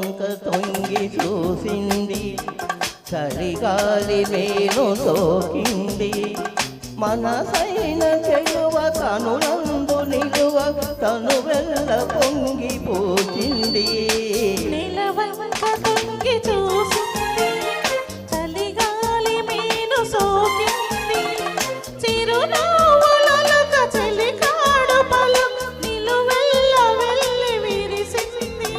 వంక తొంగి చూసింది, చలిగాలి మేను సోకింది. మనసైన చెలువ కనులందు నిలువ తను వెళ్ళ పొంగి పూచింది. నిలవంక తొంగి చూసింది, చలిగాలి మేను సోకింది. చిరునవ్వులొలక చెలికాడు పలుకు నిలువెల్ల వెళ్ళి విరిసింది.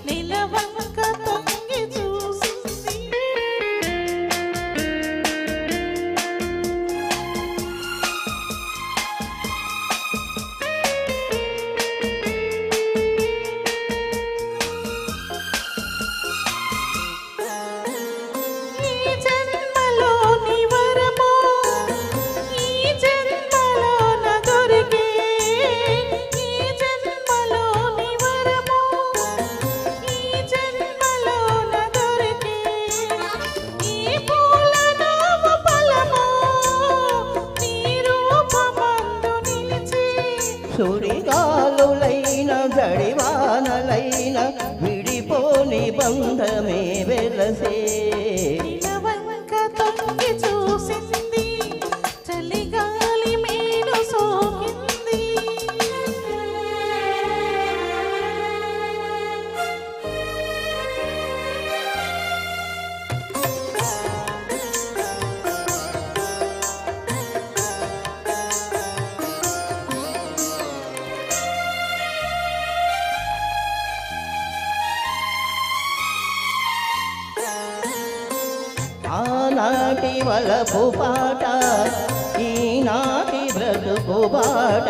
నిలవంక తొంగి చూసింది. సుడిగాలులైన జడివానలైన విడిపోని బంధమే వెలసే. నిలవంక తొంగి చూసింది, చలిగాలి మేను సోకింది. ఆనాటి వలపు పాట ఈనాటి బ్రతుకు బాట.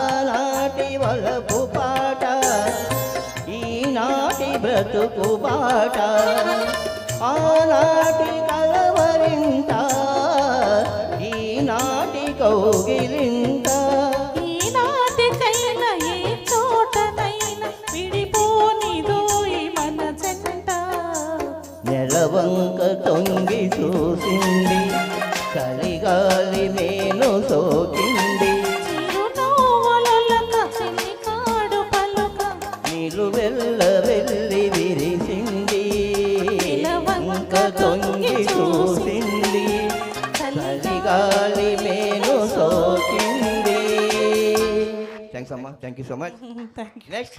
ఆనాటి వలపు పాట ఈనాటి బ్రతుకు బాట. ఆనాటి కలవరింత ఈనాటి కౌగిలింత. ఈనాటికైనా ఏ చోటనైనా విడిపోనిదోయి మన జంట. నెలవంక తొంగి చూసింది, చలిగాలి మేను సోకింది. చిరునవ్వులొలక చెలికాడు పలుక నిలువెల్ల వెళ్ళి విరిసింది. నిలవంక తొంగి చూసింది, చలిగాలి మేను సోకింది. థ్యాంక్స్ అమ్మా, thank you so much. Thank you. Next